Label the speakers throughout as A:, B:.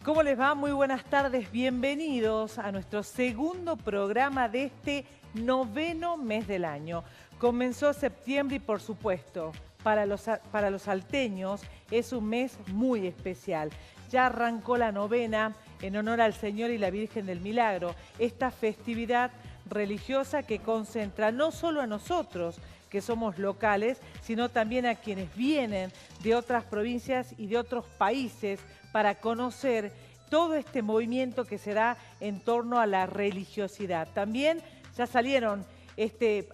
A: ¿Cómo les va? Muy buenas tardes. Bienvenidos a nuestro segundo programa de este noveno mes del año. Comenzó septiembre y, por supuesto, para los salteños es un mes muy especial. Ya arrancó la novena en honor al Señor y la Virgen del Milagro. Esta festividad religiosa que concentra no solo a nosotros, que somos locales, sino también a quienes vienen de otras provincias y de otros países para conocer todo este movimiento que se da en torno a la religiosidad. También ya salieron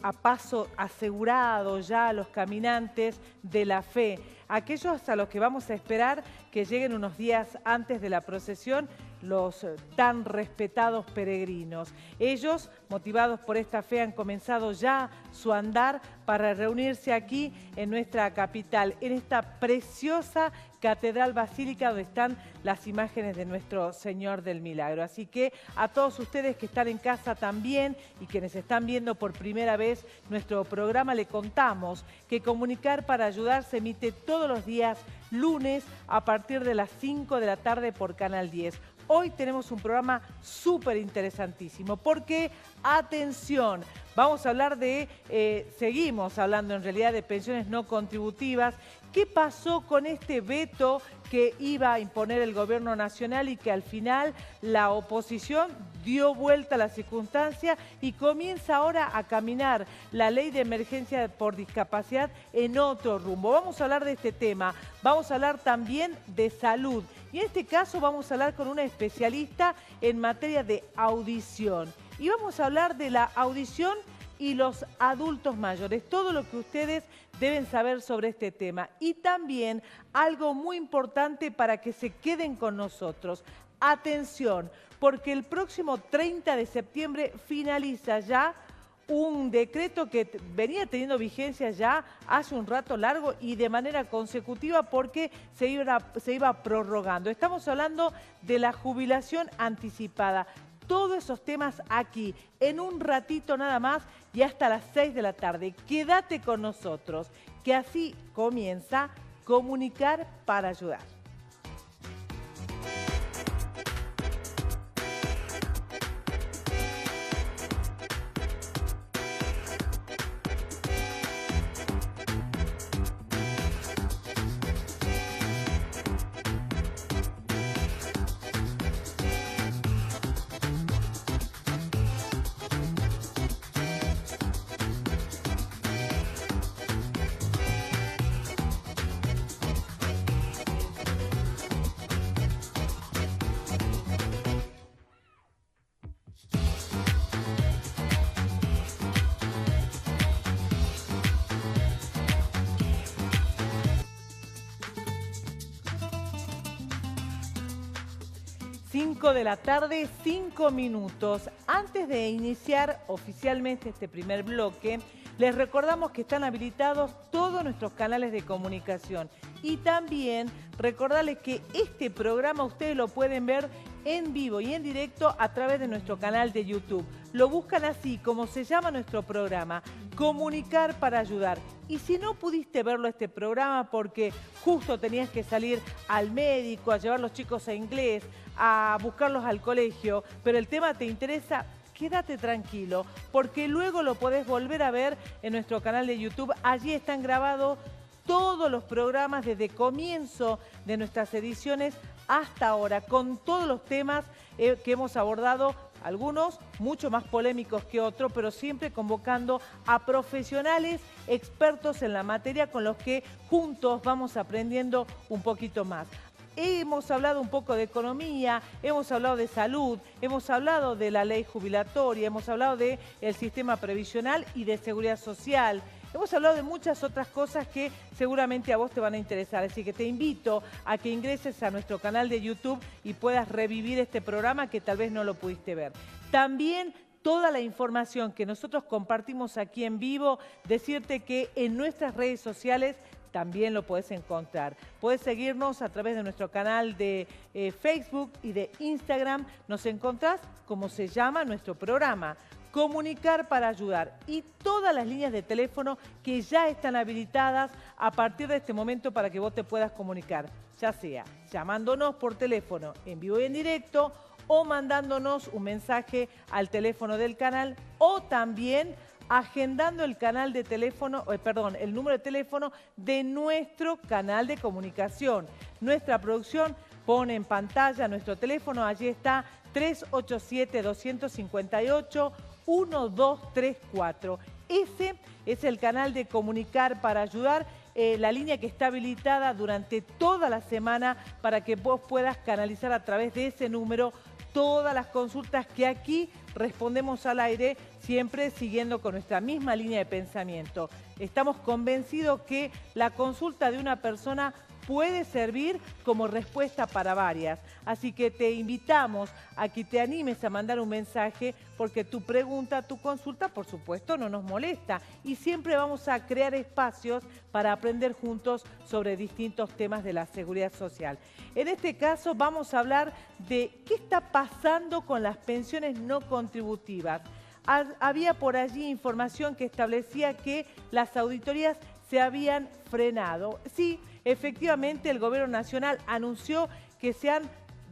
A: a paso asegurado ya los caminantes de la fe, aquellos a los que vamos a esperar que lleguen unos días antes de la procesión, los tan respetados peregrinos. Ellos, motivados por esta fe, han comenzado ya su andar para reunirse aquí en nuestra capital, en esta preciosa Catedral Basílica donde están las imágenes de nuestro Señor del Milagro. Así que a todos ustedes que están en casa también y quienes están viendo por primera vez nuestro programa, le contamos que Comunicar para Ayudar se emite todos los días lunes a partir de las 5 de la tarde por Canal 10. Hoy tenemos un programa súper interesantísimo porque, atención, vamos a hablar seguimos hablando en realidad de pensiones no contributivas. ¿Qué pasó con este veto que iba a imponer el gobierno nacional y que al final la oposición dio vuelta a la circunstancia y comienza ahora a caminar la ley de emergencia por discapacidad en otro rumbo? Vamos a hablar de este tema, vamos a hablar también de salud y en este caso vamos a hablar con una especialista en materia de audición y vamos a hablar de la audición y los adultos mayores, todo lo que ustedes deben saber sobre este tema. Y también algo muy importante para que se queden con nosotros. Atención, porque el próximo 30 de septiembre finaliza ya un decreto que venía teniendo vigencia ya hace un rato largo y de manera consecutiva porque se iba prorrogando. Estamos hablando de la jubilación anticipada. Todos esos temas aquí, en un ratito nada más y hasta las 6 de la tarde. Quédate con nosotros, que así comienza Comunicar para Ayudar. De la tarde, 5 minutos. Antes de iniciar oficialmente este primer bloque, les recordamos que están habilitados todos nuestros canales de comunicación y también recordarles que este programa ustedes lo pueden ver en vivo y en directo a través de nuestro canal de YouTube. Lo buscan así como se llama nuestro programa, Comunicar para Ayudar. Y si no pudiste verlo este programa porque justo tenías que salir al médico, a llevar los chicos a inglés, a buscarlos al colegio, pero el tema te interesa, quédate tranquilo, porque luego lo podés volver a ver en nuestro canal de YouTube. Allí están grabados todos los programas desde comienzo de nuestras ediciones hasta ahora, con todos los temas que hemos abordado, algunos mucho más polémicos que otros, pero siempre convocando a profesionales expertos en la materia con los que juntos vamos aprendiendo un poquito más. Hemos hablado un poco de economía, hemos hablado de salud, hemos hablado de la ley jubilatoria, hemos hablado del sistema previsional y de seguridad social. Hemos hablado de muchas otras cosas que seguramente a vos te van a interesar, así que te invito a que ingreses a nuestro canal de YouTube y puedas revivir este programa que tal vez no lo pudiste ver. También toda la información que nosotros compartimos aquí en vivo, decirte que en nuestras redes sociales también lo puedes encontrar. Puedes seguirnos a través de nuestro canal de Facebook y de Instagram. Nos encontrás como se llama nuestro programa, Comunicar para ayudar. Y todas las líneas de teléfono que ya están habilitadas a partir de este momento para que vos te puedas comunicar. Ya sea llamándonos por teléfono en vivo y en directo o mandándonos un mensaje al teléfono del canal o también agendando el canal de teléfono, el número de teléfono de nuestro canal de comunicación. Nuestra producción pone en pantalla nuestro teléfono, allí está 387-258-1234. Ese es el canal de Comunicar para Ayudar, la línea que está habilitada durante toda la semana para que vos puedas canalizar a través de ese número todas las consultas que aquí respondemos al aire, siempre siguiendo con nuestra misma línea de pensamiento. Estamos convencidos que la consulta de una persona puede servir como respuesta para varias. Así que te invitamos a que te animes a mandar un mensaje porque tu pregunta, tu consulta, por supuesto, no nos molesta. Y siempre vamos a crear espacios para aprender juntos sobre distintos temas de la seguridad social. En este caso vamos a hablar de qué está pasando con las pensiones no contributivas. Había por allí información que establecía que las auditorías se habían frenado. Sí, efectivamente, el Gobierno Nacional anunció que se han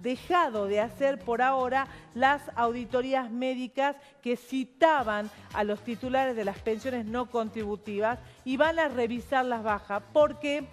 A: dejado de hacer por ahora las auditorías médicas que citaban a los titulares de las pensiones no contributivas y van a revisar las bajas. ¿Por qué?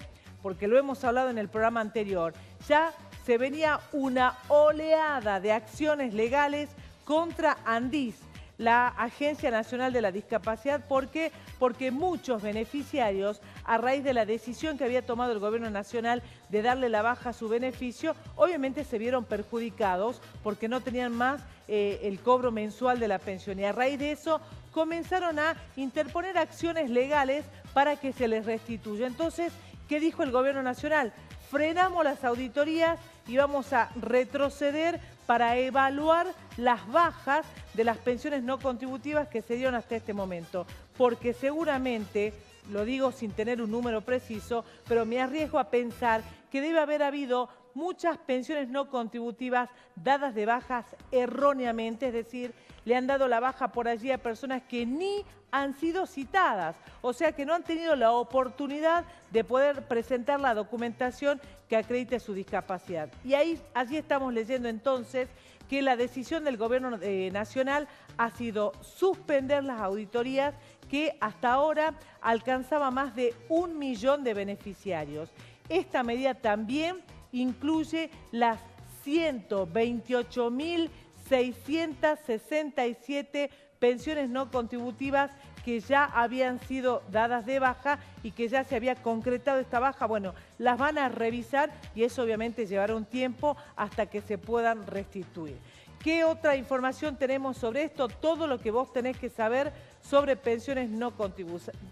A: Porque lo hemos hablado en el programa anterior. Ya se venía una oleada de acciones legales contra ANDIS, la Agencia Nacional de la Discapacidad. ¿Por qué? Porque muchos beneficiarios, a raíz de la decisión que había tomado el Gobierno Nacional de darle la baja a su beneficio, obviamente se vieron perjudicados porque no tenían más el cobro mensual de la pensión. Y a raíz de eso comenzaron a interponer acciones legales para que se les restituya. Entonces, ¿qué dijo el Gobierno Nacional? Frenamos las auditorías y vamos a retroceder para evaluar las bajas de las pensiones no contributivas que se dieron hasta este momento. Porque seguramente, lo digo sin tener un número preciso, pero me arriesgo a pensar que debe haber habido muchas pensiones no contributivas dadas de bajas erróneamente, es decir, le han dado la baja por allí a personas que ni han sido citadas, o sea que no han tenido la oportunidad de poder presentar la documentación que acredite su discapacidad. Y allí estamos leyendo entonces que la decisión del Gobierno Nacional ha sido suspender las auditorías que hasta ahora alcanzaba más de 1 millón de beneficiarios. Esta medida también incluye las 128.667 pensiones no contributivas que ya habían sido dadas de baja y que ya se había concretado esta baja. Bueno, las van a revisar y eso obviamente llevará un tiempo hasta que se puedan restituir. ¿Qué otra información tenemos sobre esto? Todo lo que vos tenés que saber sobre pensiones no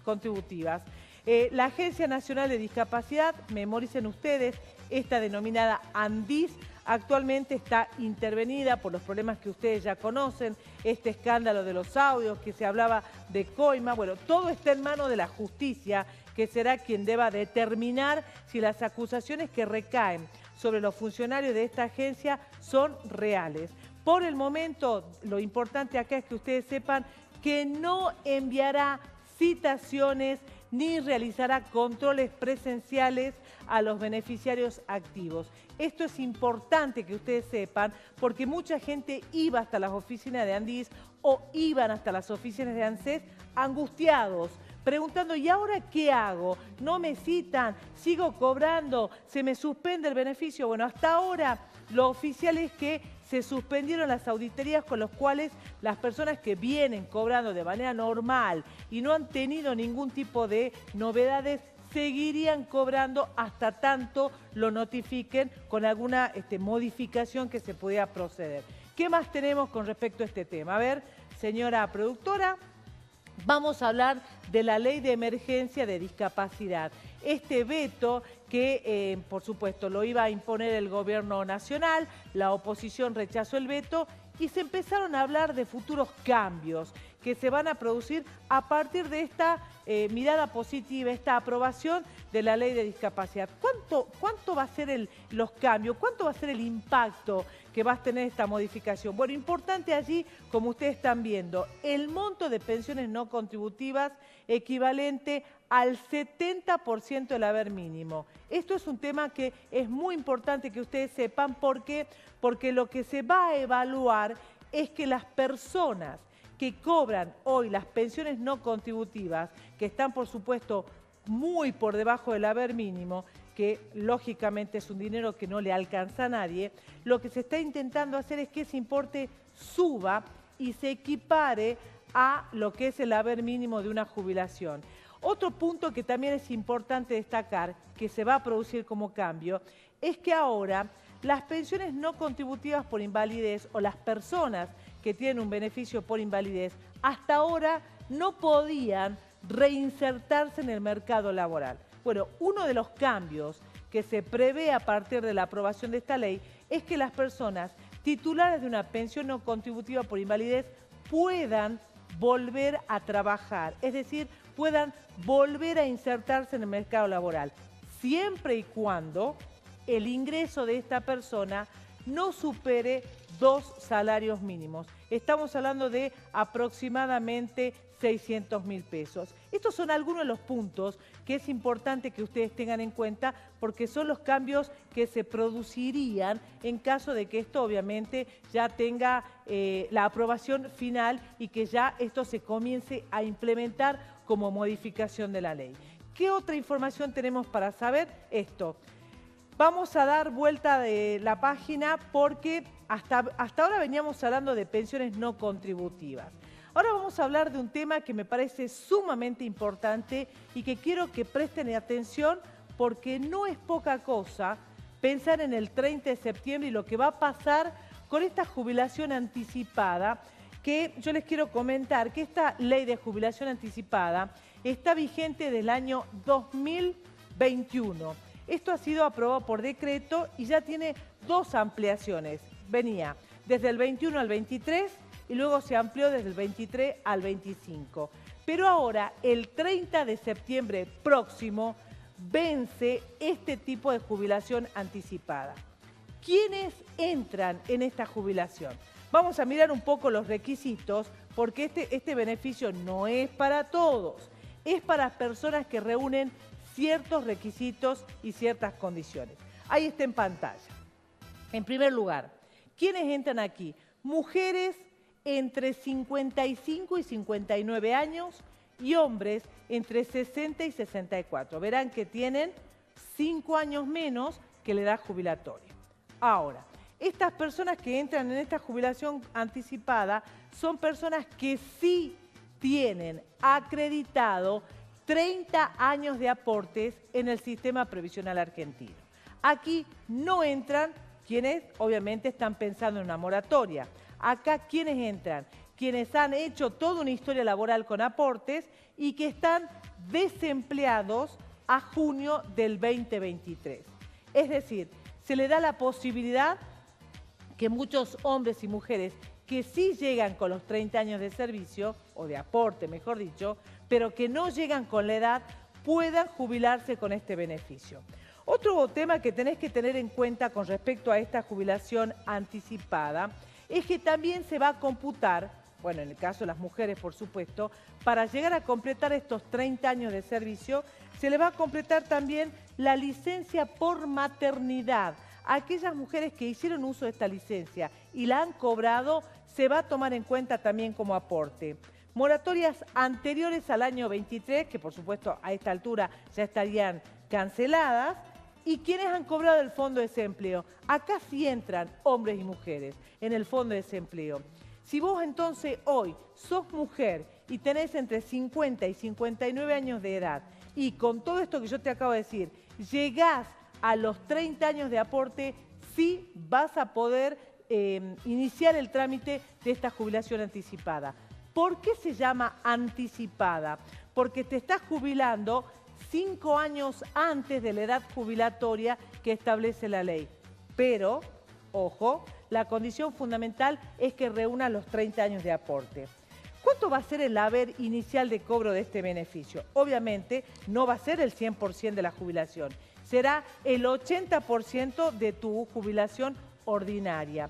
A: contributivas. La Agencia Nacional de Discapacidad, memoricen ustedes, esta denominada ANDIS, actualmente está intervenida por los problemas que ustedes ya conocen, este escándalo de los audios, que se hablaba de coima. Bueno, todo está en manos de la justicia, que será quien deba determinar si las acusaciones que recaen sobre los funcionarios de esta agencia son reales. Por el momento, lo importante acá es que ustedes sepan que no enviará citaciones ni realizará controles presenciales a los beneficiarios activos. Esto es importante que ustedes sepan porque mucha gente iba hasta las oficinas de ANDIS o iban hasta las oficinas de ANSES angustiados, preguntando, ¿y ahora qué hago? ¿No me citan? ¿Sigo cobrando? ¿Se me suspende el beneficio? Bueno, hasta ahora lo oficial es que se suspendieron las auditorías con los cuales las personas que vienen cobrando de manera normal y no han tenido ningún tipo de novedades seguirían cobrando hasta tanto lo notifiquen con alguna modificación que se pudiera proceder. ¿Qué más tenemos con respecto a este tema? A ver, señora productora, vamos a hablar de la Ley de Emergencia de Discapacidad. Este veto que, por supuesto, lo iba a imponer el Gobierno Nacional, la oposición rechazó el veto y se empezaron a hablar de futuros cambios que se van a producir a partir de esta mirada positiva, esta aprobación de la ley de discapacidad. ¿Cuánto va a ser los cambios? ¿Cuánto va a ser el impacto que va a tener esta modificación? Bueno, importante allí, como ustedes están viendo, el monto de pensiones no contributivas equivalente al 70% del haber mínimo. Esto es un tema que es muy importante que ustedes sepan porque lo que se va a evaluar es que las personas que cobran hoy las pensiones no contributivas, que están por supuesto muy por debajo del haber mínimo, que lógicamente es un dinero que no le alcanza a nadie, lo que se está intentando hacer es que ese importe suba y se equipare a lo que es el haber mínimo de una jubilación. Otro punto que también es importante destacar, que se va a producir como cambio, es que ahora las pensiones no contributivas por invalidez o las personas que tienen un beneficio por invalidez, hasta ahora no podían reinsertarse en el mercado laboral. Bueno, uno de los cambios que se prevé a partir de la aprobación de esta ley es que las personas titulares de una pensión no contributiva por invalidez puedan volver a trabajar, es decir, puedan volver a insertarse en el mercado laboral, siempre y cuando el ingreso de esta persona no supere 2 salarios mínimos. Estamos hablando de aproximadamente 600.000 pesos. Estos son algunos de los puntos que es importante que ustedes tengan en cuenta porque son los cambios que se producirían en caso de que esto obviamente ya tenga la aprobación final y que ya esto se comience a implementar como modificación de la ley. ¿Qué otra información tenemos para saber esto? Vamos a dar vuelta de la página porque hasta ahora veníamos hablando de pensiones no contributivas. Ahora vamos a hablar de un tema que me parece sumamente importante y que quiero que presten atención porque no es poca cosa pensar en el 30 de septiembre y lo que va a pasar con esta jubilación anticipada, que yo les quiero comentar que esta ley de jubilación anticipada está vigente desde el año 2021. Esto ha sido aprobado por decreto y ya tiene 2 ampliaciones. Venía desde el 21 al 23 y luego se amplió desde el 23 al 25. Pero ahora, el 30 de septiembre próximo, vence este tipo de jubilación anticipada. ¿Quiénes entran en esta jubilación? Vamos a mirar un poco los requisitos porque este beneficio no es para todos. Es para personas que reúnen ciertos requisitos y ciertas condiciones. Ahí está en pantalla. En primer lugar, ¿quiénes entran aquí? Mujeres entre 55 y 59 años y hombres entre 60 y 64. Verán que tienen 5 años menos que la edad jubilatoria. Ahora, estas personas que entran en esta jubilación anticipada son personas que sí tienen acreditado 30 años de aportes en el sistema previsional argentino. Aquí no entran quienes obviamente están pensando en una moratoria. Acá, ¿quiénes entran? Quienes han hecho toda una historia laboral con aportes y que están desempleados a junio del 2023. Es decir, se le da la posibilidad que muchos hombres y mujeres que sí llegan con los 30 años de servicio, o de aporte, mejor dicho, pero que no llegan con la edad, puedan jubilarse con este beneficio. Otro tema que tenés que tener en cuenta con respecto a esta jubilación anticipada es que también se va a computar, bueno, en el caso de las mujeres, por supuesto, para llegar a completar estos 30 años de servicio, se le va a completar también la licencia por maternidad. A aquellas mujeres que hicieron uso de esta licencia y la han cobrado, se va a tomar en cuenta también como aporte. Moratorias anteriores al año 23, que por supuesto a esta altura ya estarían canceladas, y quienes han cobrado el Fondo de Desempleo. Acá sí entran hombres y mujeres en el Fondo de Desempleo. Si vos entonces hoy sos mujer y tenés entre 50 y 59 años de edad y con todo esto que yo te acabo de decir, llegás a los 30 años de aporte, sí vas a poder iniciar el trámite de esta jubilación anticipada. ¿Por qué se llama anticipada? Porque te estás jubilando 5 años antes de la edad jubilatoria que establece la ley. Pero, ojo, la condición fundamental es que reúna los 30 años de aporte. ¿Cuánto va a ser el haber inicial de cobro de este beneficio? Obviamente no va a ser el 100% de la jubilación, será el 80% de tu jubilación ordinaria.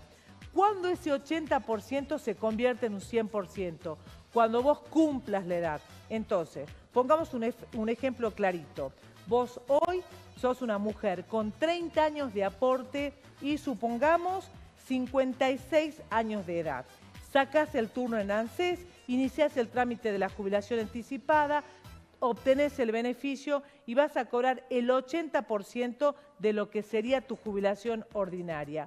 A: ¿Cuándo ese 80% se convierte en un 100%? Cuando vos cumplas la edad. Entonces, pongamos un ejemplo clarito. Vos hoy sos una mujer con 30 años de aporte y supongamos 56 años de edad. Sacás el turno en ANSES, iniciás el trámite de la jubilación anticipada, obtenés el beneficio y vas a cobrar el 80% de lo que sería tu jubilación ordinaria.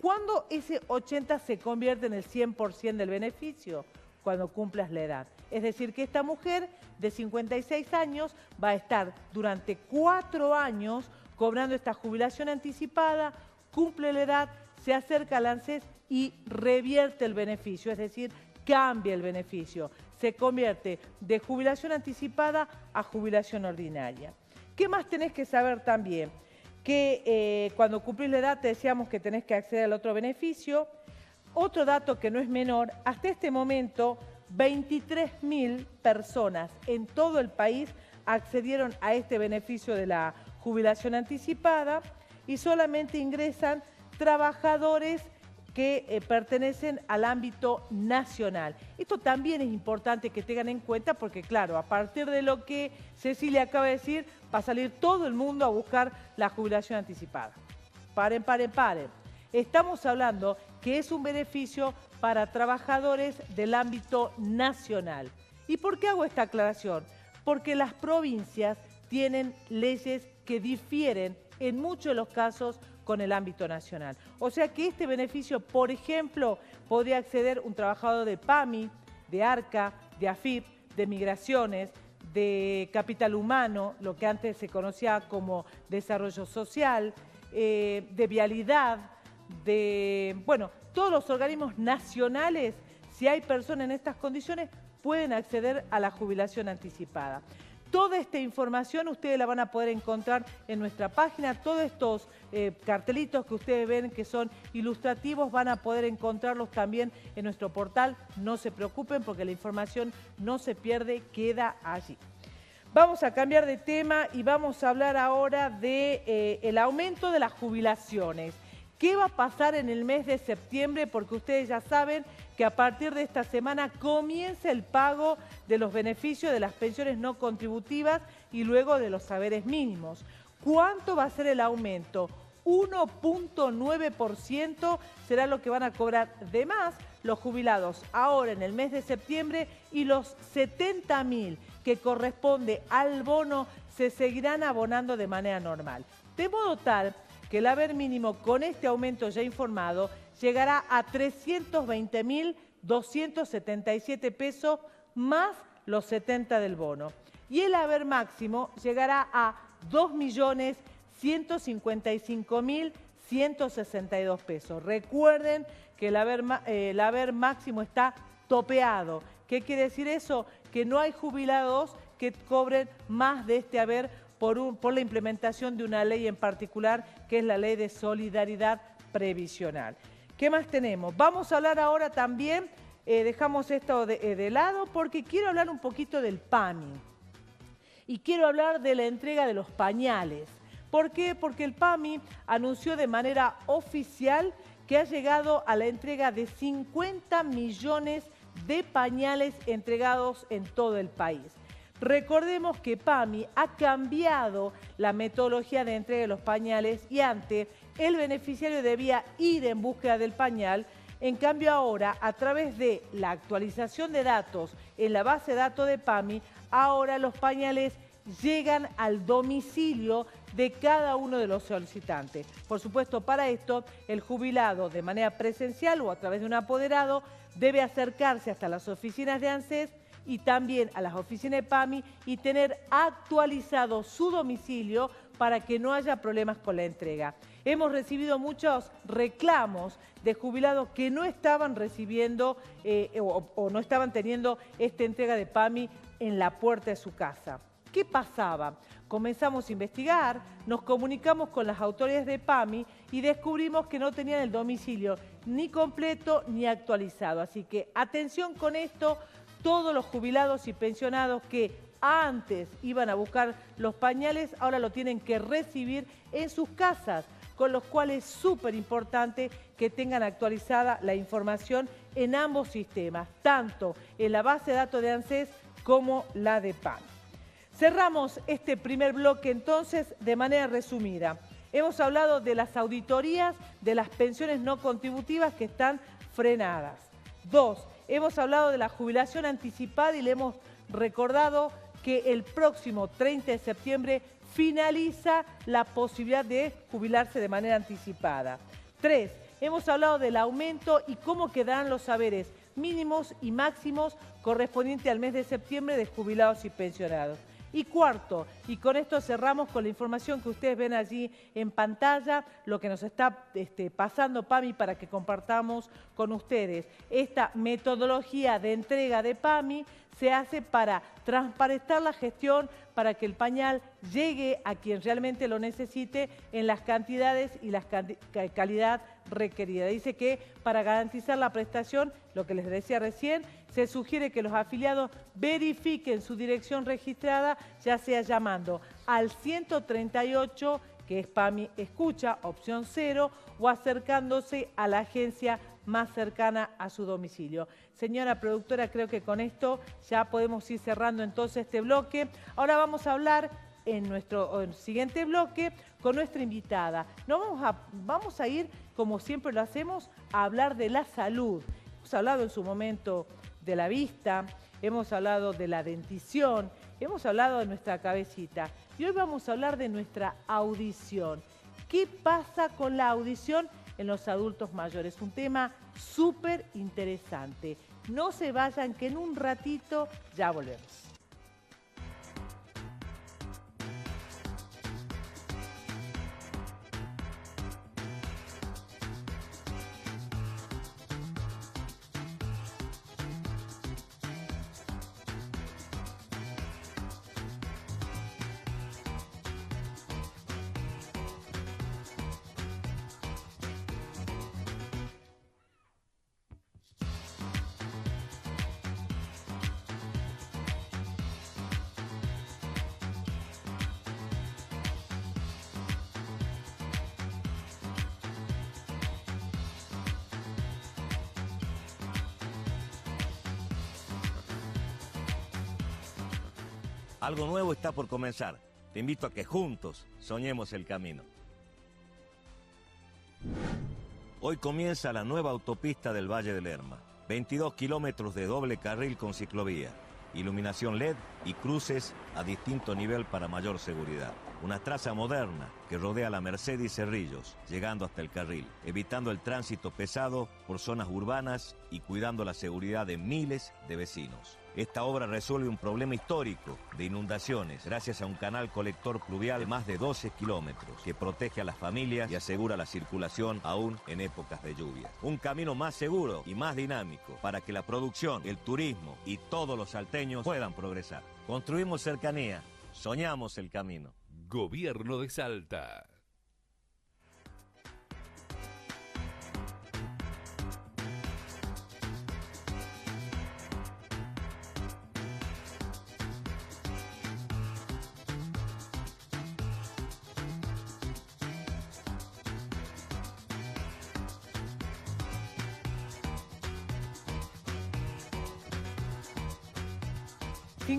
A: ¿Cuándo ese 80 se convierte en el 100% del beneficio? Cuando cumplas la edad. Es decir, que esta mujer de 56 años va a estar durante 4 años cobrando esta jubilación anticipada, cumple la edad, se acerca al ANSES y revierte el beneficio, es decir, cambia el beneficio. Se convierte de jubilación anticipada a jubilación ordinaria. ¿Qué más tenés que saber también? Que cuando cumplís la edad te decíamos que tenés que acceder al otro beneficio. Otro dato que no es menor, hasta este momento 23.000 personas en todo el país accedieron a este beneficio de la jubilación anticipada y solamente ingresan trabajadores que pertenecen al ámbito nacional. Esto también es importante que tengan en cuenta porque, claro, a partir de lo que Cecilia acaba de decir, va a salir todo el mundo a buscar la jubilación anticipada. Paren. Estamos hablando que es un beneficio para trabajadores del ámbito nacional. ¿Y por qué hago esta aclaración? Porque las provincias tienen leyes que difieren en muchos de los casos con el ámbito nacional. O sea que este beneficio, por ejemplo, podría acceder un trabajador de PAMI, de ARCA, de AFIP, de Migraciones, de Capital Humano, lo que antes se conocía como Desarrollo Social, de Vialidad, todos los organismos nacionales, si hay personas en estas condiciones, pueden acceder a la jubilación anticipada. Toda esta información ustedes la van a poder encontrar en nuestra página. Todos estos cartelitos que ustedes ven que son ilustrativos van a poder encontrarlos también en nuestro portal. No se preocupen porque la información no se pierde, queda allí. Vamos a cambiar de tema y vamos a hablar ahora del aumento de las jubilaciones. ¿Qué va a pasar en el mes de septiembre? Porque ustedes ya saben que a partir de esta semana comienza el pago de los beneficios de las pensiones no contributivas y luego de los saberes mínimos. ¿Cuánto va a ser el aumento? 1.9% será lo que van a cobrar de más los jubilados ahora en el mes de septiembre y los 70.000 que corresponde al bono se seguirán abonando de manera normal. De modo tal que el haber mínimo con este aumento ya informado llegará a 320.277 pesos más los 70 del bono. Y el haber máximo llegará a 2.155.162 pesos. Recuerden que el haber máximo está topeado. ¿Qué quiere decir eso? Que no hay jubilados que cobren más de este haber por la implementación de una ley en particular, que es la Ley de Solidaridad Previsional. ¿Qué más tenemos? Vamos a hablar ahora también, dejamos esto de lado, porque quiero hablar un poquito del PAMI. Y quiero hablar de la entrega de los pañales. ¿Por qué? Porque el PAMI anunció de manera oficial que ha llegado a la entrega de 50 millones de pañales entregados en todo el país. Recordemos que PAMI ha cambiado la metodología de entrega de los pañales y antes el beneficiario debía ir en búsqueda del pañal. En cambio ahora, a través de la actualización de datos en la base de datos de PAMI, ahora los pañales llegan al domicilio de cada uno de los solicitantes. Por supuesto, para esto, el jubilado de manera presencial o a través de un apoderado debe acercarse hasta las oficinas de ANSES y también a las oficinas de PAMI y tener actualizado su domicilio para que no haya problemas con la entrega. Hemos recibido muchos reclamos de jubilados que no estaban recibiendo o no estaban teniendo esta entrega de PAMI en la puerta de su casa. ¿Qué pasaba? Comenzamos a investigar, nos comunicamos con las autoridades de PAMI y descubrimos que no tenían el domicilio ni completo ni actualizado. Así que atención con esto, todos los jubilados y pensionados que antes iban a buscar los pañales, ahora lo tienen que recibir en sus casas, con lo cual es súper importante que tengan actualizada la información en ambos sistemas, tanto en la base de datos de ANSES como la de PAMI. Cerramos este primer bloque entonces de manera resumida. Hemos hablado de las auditorías de las pensiones no contributivas que están frenadas. 2. Hemos hablado de la jubilación anticipada y le hemos recordado que el próximo 30 de septiembre finaliza la posibilidad de jubilarse de manera anticipada. 3. Hemos hablado del aumento y cómo quedarán los saberes mínimos y máximos correspondientes al mes de septiembre de jubilados y pensionados. Y cuarto, y con esto cerramos con la información que ustedes ven allí en pantalla, lo que nos está pasando PAMI para que compartamos con ustedes. Esta metodología de entrega de PAMI se hace para transparentar la gestión, para que el pañal llegue a quien realmente lo necesite en las cantidades y la calidad requerida. Dice que para garantizar la prestación, lo que les decía recién, se sugiere que los afiliados verifiquen su dirección registrada, ya sea llamando al 138, que es PAMI Escucha, opción 0, o acercándose a la agencia más cercana a su domicilio. Señora productora, creo que con esto ya podemos ir cerrando entonces este bloque. Ahora vamos a hablar en nuestro siguiente bloque con nuestra invitada. Vamos a ir, como siempre lo hacemos, a hablar de la salud. Hemos hablado en su momento de la vista, hemos hablado de la dentición, hemos hablado de nuestra cabecita y hoy vamos a hablar de nuestra audición. ¿Qué pasa con la audición en los adultos mayores? Un tema súper interesante. No se vayan, que en un ratito ya volvemos.
B: Algo nuevo está por comenzar. Te invito a que juntos soñemos el camino. Hoy comienza la nueva autopista del Valle del Lerma. 22 kilómetros de doble carril con ciclovía, iluminación LED y cruces a distinto nivel para mayor seguridad. Una traza moderna que rodea la Merced y Cerrillos, llegando hasta el carril, evitando el tránsito pesado por zonas urbanas y cuidando la seguridad de miles de vecinos. Esta obra resuelve un problema histórico de inundaciones gracias a un canal colector pluvial de más de 12 kilómetros que protege a las familias y asegura la circulación aún en épocas de lluvia. Un camino más seguro y más dinámico para que la producción, el turismo y todos los salteños puedan progresar. Construimos cercanía, soñamos el camino.
C: Gobierno de Salta.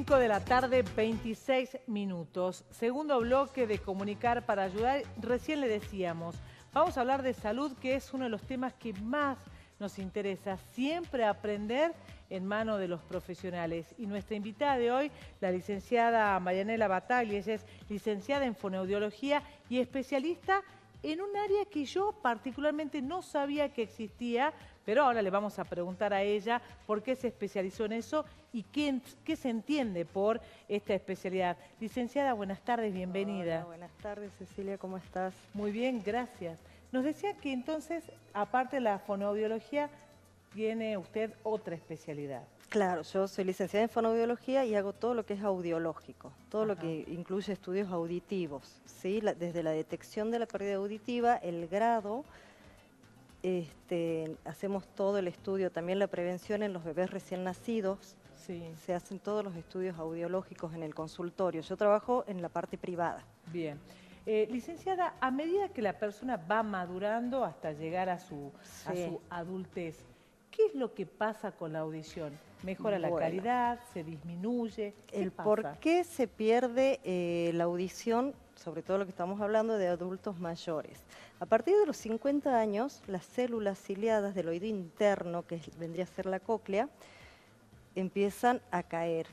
A: De la tarde, 26 minutos. Segundo bloque de Comunicar para Ayudar. Recién le decíamos, vamos a hablar de salud, que es uno de los temas que más nos interesa. Siempre aprender en manos de los profesionales. Y nuestra invitada de hoy, la licenciada Marianela Bataglia, ella es licenciada en fonoaudiología y especialista en un área que yo particularmente no sabía que existía, pero ahora le vamos a preguntar a ella por qué se especializó en eso y qué se entiende por esta especialidad. Licenciada, buenas tardes, bienvenida.
D: Hola, buenas tardes, Cecilia, ¿cómo estás?
A: Muy bien, gracias. Nos decía que entonces, aparte de la fonoaudiología, tiene usted otra especialidad.
D: Claro, yo soy licenciada en fonoaudiología y hago todo lo que es audiológico, todo lo que incluye estudios auditivos, ¿sí? Desde la detección de la pérdida auditiva, el grado, hacemos todo el estudio, también la prevención en los bebés recién nacidos,
A: Sí.
D: se hacen todos los estudios audiológicos en el consultorio. Yo trabajo en la parte privada.
A: Bien. Licenciada, a medida que la persona va madurando hasta llegar a su adultez, ¿qué es lo que pasa con la audición? ¿Mejora la calidad? ¿Se disminuye? ¿Qué pasa?
D: ¿Por qué se pierde la audición, sobre todo lo que estamos hablando de adultos mayores? A partir de los 50 años, las células ciliadas del oído interno, que vendría a ser la cóclea, empiezan a caer,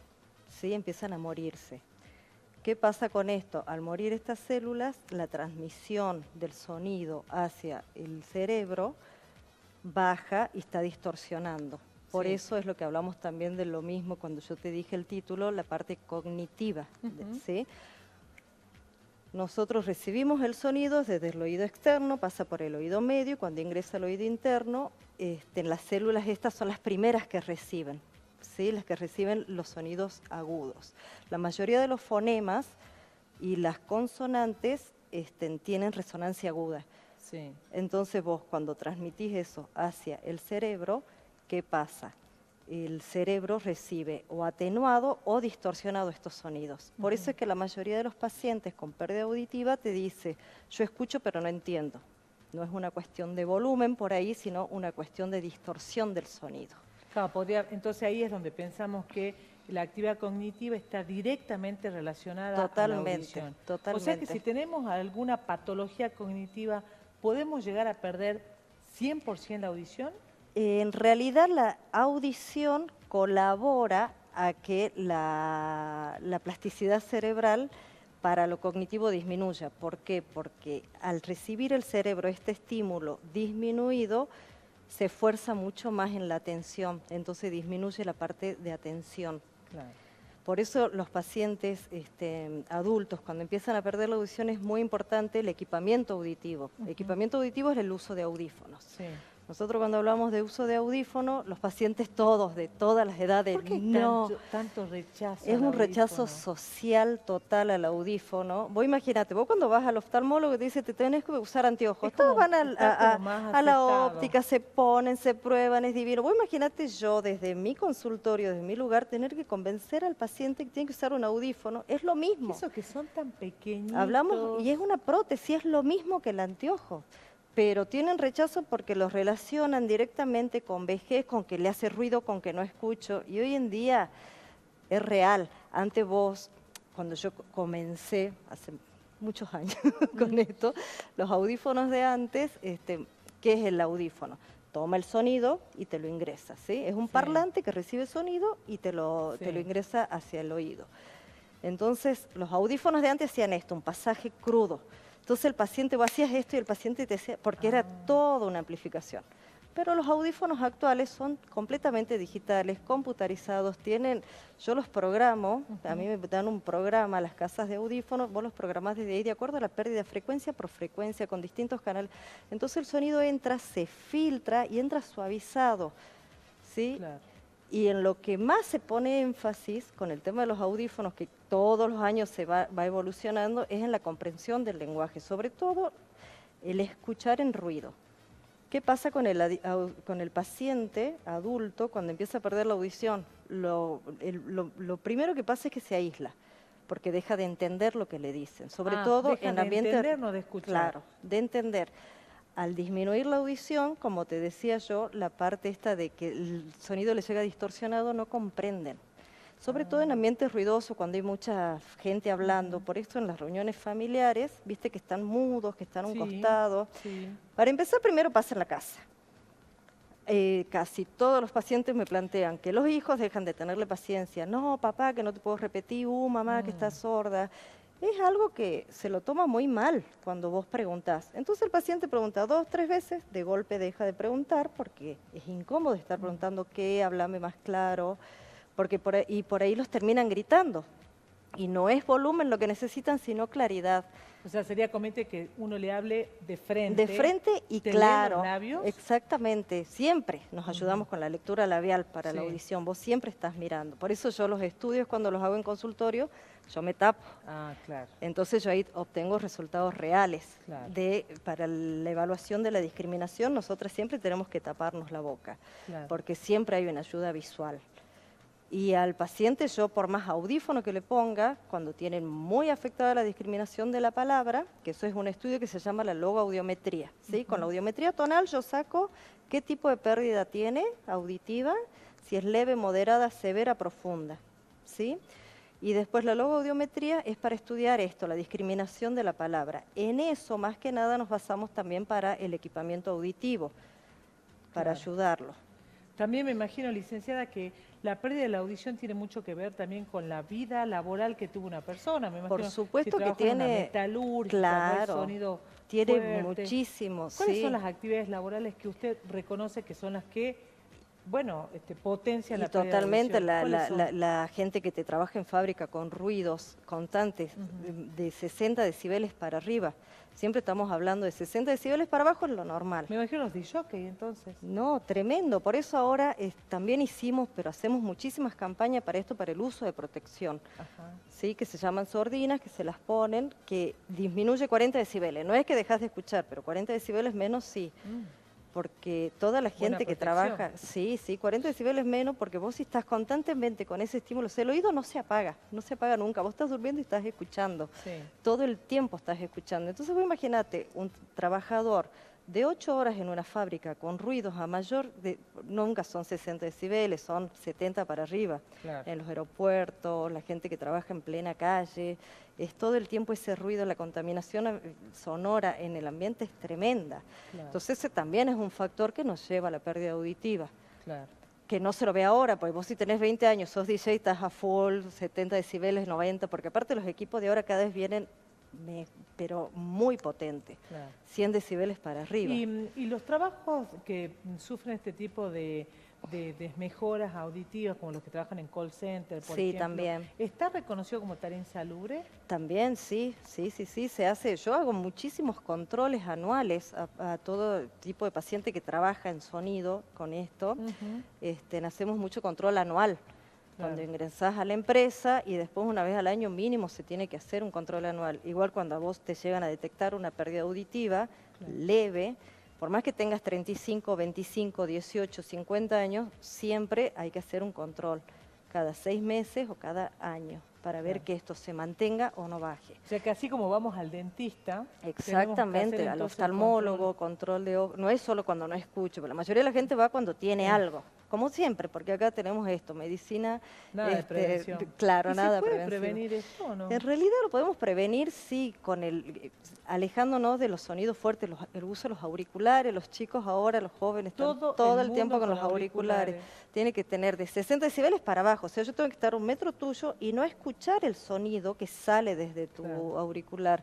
D: ¿sí? Empiezan a morirse. ¿Qué pasa con esto? Al morir estas células, la transmisión del sonido hacia el cerebro baja y está distorsionando. Por eso es lo que hablamos también de lo mismo cuando yo te dije el título, la parte cognitiva, ¿sí? Nosotros recibimos el sonido desde el oído externo, pasa por el oído medio y cuando ingresa al oído interno, las células estas son las primeras que reciben, ¿sí? Las que reciben los sonidos agudos. La mayoría de los fonemas y las consonantes tienen resonancia aguda.
A: Sí. Entonces
D: vos cuando transmitís eso hacia el cerebro, ¿qué pasa? El cerebro recibe o atenuado o distorsionado estos sonidos. Por eso es que la mayoría de los pacientes con pérdida auditiva te dice, yo escucho pero no entiendo. No es una cuestión de volumen por ahí, sino una cuestión de distorsión del sonido.
A: Claro, entonces ahí es donde pensamos que la actividad cognitiva está directamente relacionada a la audición.
D: Totalmente.
A: O sea que si tenemos alguna patología cognitiva, ¿podemos llegar a perder 100% la audición?
D: En realidad la audición colabora a que la plasticidad cerebral para lo cognitivo disminuya. ¿Por qué? Porque al recibir el cerebro este estímulo disminuido, se esfuerza mucho más en la atención, entonces disminuye la parte de atención.
A: Claro.
D: Por eso los pacientes adultos, cuando empiezan a perder la audición, es muy importante el equipamiento auditivo. El equipamiento auditivo es el uso de audífonos.
A: Sí.
D: Nosotros cuando hablamos de uso de audífono, los pacientes todos, de todas las edades,
A: ¿por qué no tanto rechazo?
D: Es un rechazo social total al audífono. Vos imagínate, vos cuando vas al oftalmólogo te dice te tenés que usar anteojos. Todos van a la óptica, se ponen, se prueban, es divino. Vos imagínate yo desde mi consultorio, desde mi lugar, tener que convencer al paciente que tiene que usar un audífono. Es lo mismo.
A: Eso que son tan pequeñitos.
D: Hablamos, y es una prótesis, es lo mismo que el anteojo. Pero tienen rechazo porque los relacionan directamente con vejez, con que le hace ruido, con que no escucho. Y hoy en día es real. Antes vos, cuando yo comencé, hace muchos años con esto, los audífonos de antes, ¿qué es el audífono? Toma el sonido y te lo ingresa, ¿sí? Es un parlante que recibe sonido y te lo ingresa hacia el oído. Entonces, los audífonos de antes hacían esto, un pasaje crudo. Entonces el paciente, vos hacías esto y el paciente te decía, porque era toda una amplificación. Pero los audífonos actuales son completamente digitales, computarizados, yo los programo, a mí me dan un programa a las casas de audífonos, vos los programás desde ahí de acuerdo a la pérdida frecuencia por frecuencia, con distintos canales. Entonces el sonido entra, se filtra y entra suavizado, ¿sí? Claro. Y en lo que más se pone énfasis con el tema de los audífonos, que todos los años se va evolucionando, es en la comprensión del lenguaje, sobre todo el escuchar en ruido. ¿Qué pasa con el paciente adulto cuando empieza a perder la audición? Lo primero que pasa es que se aísla, porque deja de entender lo que le dicen, sobre todo en ambiente...
A: de entender, no de escuchar.
D: Claro, de entender. Al disminuir la audición, como te decía yo, la parte esta de que el sonido les llega distorsionado, no comprenden. Sobre todo en ambientes ruidosos, cuando hay mucha gente hablando. Por esto en las reuniones familiares, viste que están mudos, que están a un costado. Sí. Para empezar, primero pasa en la casa. Casi todos los pacientes me plantean que los hijos dejan de tenerle paciencia. No, papá, que no te puedo repetir. Mamá, que estás sorda. Es algo que se lo toma muy mal cuando vos preguntás. Entonces el paciente pregunta 2, 3 veces, de golpe deja de preguntar porque es incómodo estar preguntando qué, háblame más claro, porque por ahí los terminan gritando. Y no es volumen lo que necesitan, sino claridad.
A: O sea, sería conveniente que uno le hable de frente.
D: De frente y
A: ¿Te leen
D: claro.
A: los labios?
D: Exactamente. Siempre nos ayudamos con la lectura labial para la
A: Sí.
D: audición. Vos siempre estás mirando. Por eso yo los estudios, cuando los hago en consultorio, yo me tapo.
A: Ah, claro.
D: Entonces yo ahí obtengo resultados reales.
A: Claro.
D: Para la evaluación de la discriminación, nosotras siempre tenemos que taparnos la boca,
A: Claro.
D: porque siempre hay una ayuda visual. Y al paciente yo, por más audífono que le ponga, cuando tienen muy afectada la discriminación de la palabra, que eso es un estudio que se llama la logoaudiometría, ¿sí? Con la audiometría tonal yo saco qué tipo de pérdida tiene auditiva, si es leve, moderada, severa, profunda, ¿sí? Y después la logoaudiometría es para estudiar esto, la discriminación de la palabra. En eso, más que nada, nos basamos también para el equipamiento auditivo, para
A: Claro.
D: ayudarlo.
A: También me imagino, licenciada, que la pérdida de la audición tiene mucho que ver también con la vida laboral que tuvo una persona. Me imagino,
D: Por supuesto
A: si
D: que
A: trabaja en una
D: tiene,
A: metalúrgica,
D: claro,
A: no hay sonido
D: tiene
A: fuerte.
D: muchísimo,
A: ¿Cuáles
D: sí.
A: son las actividades laborales que usted reconoce que son las que, bueno, potencian
D: Y
A: la pérdida de
D: totalmente
A: audición? ¿Cuáles son?
D: la gente que te trabaja en fábrica con ruidos constantes de 60 decibeles para arriba. Siempre estamos hablando de 60 decibeles para abajo, es lo normal.
A: Me imagino los disjockeys, entonces.
D: No, tremendo. Por eso ahora también hicimos, pero hacemos muchísimas campañas para esto, para el uso de protección.
A: Ajá.
D: ¿Sí? Que se llaman sordinas, que se las ponen, que disminuye 40 decibeles. No es que dejas de escuchar, pero 40 decibeles menos sí. Porque toda la
A: Buena
D: gente que
A: protección.
D: trabaja, sí, 40 decibeles menos, porque vos si estás constantemente con ese estímulo, el oído no se apaga nunca. Vos estás durmiendo y estás escuchando.
A: Sí.
D: Todo el tiempo estás escuchando. Entonces vos imagínate un trabajador de 8 horas en una fábrica con ruidos a mayor, nunca son 60 decibeles, son 70 para arriba.
A: Claro.
D: En los aeropuertos, la gente que trabaja en plena calle, es todo el tiempo ese ruido, la contaminación sonora en el ambiente es tremenda.
A: Claro.
D: Entonces ese también es un factor que nos lleva a la pérdida auditiva.
A: Claro.
D: Que no se lo ve ahora, porque vos si tenés 20 años, sos DJ, estás a full, 70 decibeles, 90, porque aparte los equipos de ahora cada vez vienen, pero muy potentes,
A: Claro.
D: 100 decibeles para arriba.
A: Y los trabajos que sufren este tipo de desmejoras auditivas, como los que trabajan en call center, por
D: Sí,
A: ejemplo,
D: también.
A: ¿está reconocido como tarea insalubre?
D: También, sí, se hace. Yo hago muchísimos controles anuales a todo tipo de paciente que trabaja en sonido con esto. Hacemos mucho control anual. Cuando
A: Claro.
D: ingresás a la empresa y después una vez al año mínimo se tiene que hacer un control anual. Igual cuando a vos te llegan a detectar una pérdida auditiva leve, por más que tengas 35, 25, 18, 50 años, siempre hay que hacer un control cada 6 meses o cada año para ver que esto se mantenga o no baje.
A: O sea que así como vamos al dentista,
D: Exactamente, al oftalmólogo, control de ojos. No es solo cuando no escucho, pero la mayoría de la gente va cuando tiene algo. Como siempre, porque acá tenemos esto, medicina,
A: nada de prevención.
D: claro,
A: ¿Y
D: nada
A: se puede
D: preventivo.
A: prevenir esto o no?
D: En realidad lo podemos prevenir, sí, alejándonos de los sonidos fuertes, el uso de los auriculares, los chicos ahora, los jóvenes, están todo el tiempo con los auriculares. Tiene que tener de 60 decibeles para abajo, o sea, yo tengo que estar 1 metro tuyo y no escuchar el sonido que sale desde tu auricular.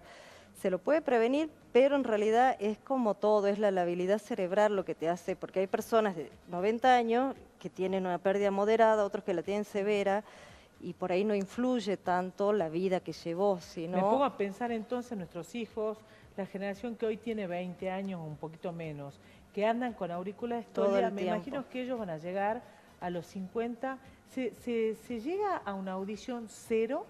D: Se lo puede prevenir, pero en realidad es como todo, es la habilidad cerebral lo que te hace, porque hay personas de 90 años que tienen una pérdida moderada, otros que la tienen severa, y por ahí no influye tanto la vida que llevó, sino...
A: Me pongo a pensar entonces en nuestros hijos, la generación que hoy tiene 20 años o un poquito menos, que andan con auriculares todo el día. Me imagino que ellos van a llegar a los 50. ¿Se llega a una audición cero?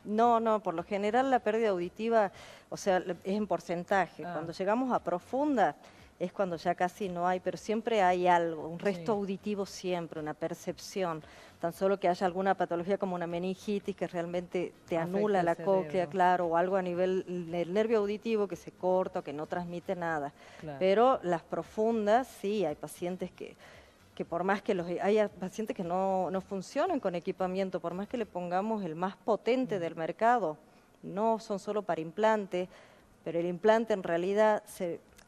D: No, por lo general la pérdida auditiva, o sea, es en porcentaje. Cuando llegamos a profunda es cuando ya casi no hay, pero siempre hay algo, un resto auditivo siempre, una percepción. Tan solo que haya alguna patología como una meningitis que realmente te anula la cóclea, claro, o algo a nivel del nervio auditivo que se corta o que no transmite nada.
A: Claro.
D: Pero las profundas, sí, hay pacientes que por más que hay pacientes que no funcionan con equipamiento, por más que le pongamos el más potente del mercado, no son solo para implante, pero el implante en realidad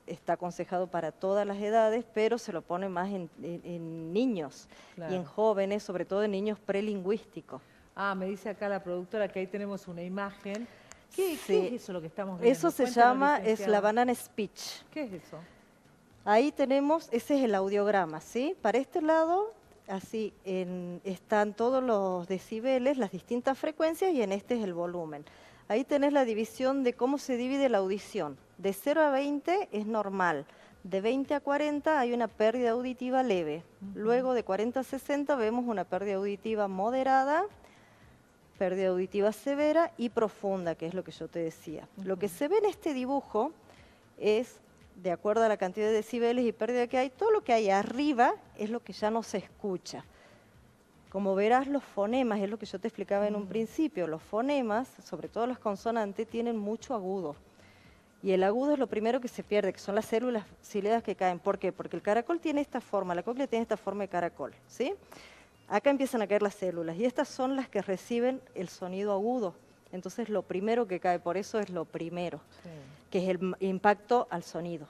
D: está aconsejado para todas las edades, pero se lo pone más en niños y en jóvenes, sobre todo en niños prelingüísticos.
A: Ah, me dice acá la productora que ahí tenemos una imagen. ¿Qué es eso lo que estamos viendo?
D: Eso se llama, es la banana speech.
A: ¿Qué es eso?
D: Ahí tenemos, ese es el audiograma, ¿sí? Para este lado Así, están todos los decibeles, las distintas frecuencias y en este es el volumen. Ahí tenés la división de cómo se divide la audición. De 0 a 20 es normal. De 20 a 40 hay una pérdida auditiva leve. Luego de 40 a 60 vemos una pérdida auditiva moderada, pérdida auditiva severa y profunda, que es lo que yo te decía. Lo que se ve en este dibujo es, de acuerdo a la cantidad de decibeles y pérdida que hay, todo lo que hay arriba es lo que ya no se escucha. Como verás, los fonemas, es lo que yo te explicaba en un principio, los fonemas, sobre todo las consonantes, tienen mucho agudo. Y el agudo es lo primero que se pierde, que son las células ciliadas que caen. ¿Por qué? Porque el caracol tiene esta forma, la cóclea tiene esta forma de caracol, ¿sí? Acá empiezan a caer las células y estas son las que reciben el sonido agudo. Entonces lo primero que cae, por eso es lo primero,
A: Sí,
D: que es el impacto al sonido,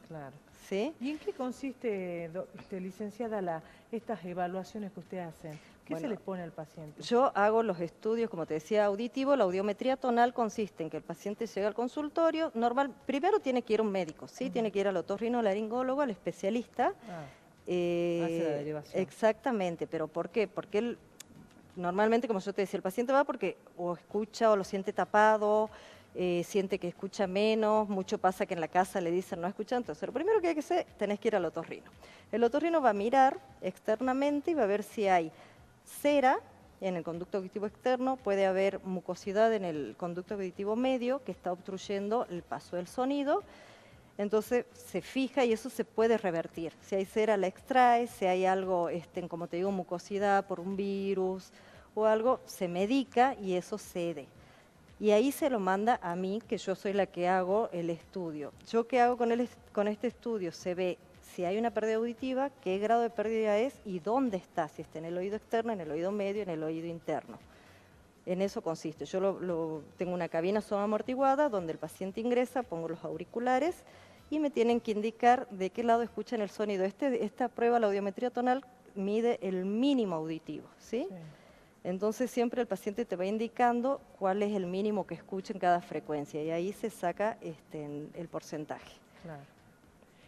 A: claro.
D: ¿sí?
A: ¿Y en qué consiste, licenciada, estas evaluaciones que usted hace? ¿Qué se
D: Bueno,
A: le pone al paciente?
D: Yo hago los estudios, como te decía, auditivo. La audiometría tonal consiste en que el paciente llega al consultorio, primero tiene que ir a un médico, ¿sí? Tiene que ir al otorrinolaringólogo, al especialista.
A: Hace la derivación.
D: Exactamente, pero ¿por qué? Porque él, normalmente, como yo te decía, el paciente va porque o escucha o lo siente tapado, siente que escucha menos, mucho pasa que en la casa le dicen no escucha, entonces lo primero que hay que hacer, tenés que ir al otorrino. El otorrino va a mirar externamente y va a ver si hay cera en el conducto auditivo externo, puede haber mucosidad en el conducto auditivo medio que está obstruyendo el paso del sonido. Entonces se fija y eso se puede revertir. Si hay cera la extrae, si hay algo, como te digo, mucosidad por un virus o algo, se medica y eso cede. Y ahí se lo manda a mí, que yo soy la que hago el estudio. ¿Yo qué hago con este estudio? Se ve si hay una pérdida auditiva, qué grado de pérdida es y dónde está, si está en el oído externo, en el oído medio, en el oído interno. En eso consiste. Yo tengo una cabina amortiguada donde el paciente ingresa, pongo los auriculares y me tienen que indicar de qué lado escuchan el sonido. Esta prueba, la audiometría tonal, mide el mínimo auditivo, ¿sí?
A: Sí.
D: Entonces siempre el paciente te va indicando cuál es el mínimo que escucha en cada frecuencia y ahí se saca el porcentaje.
A: Claro.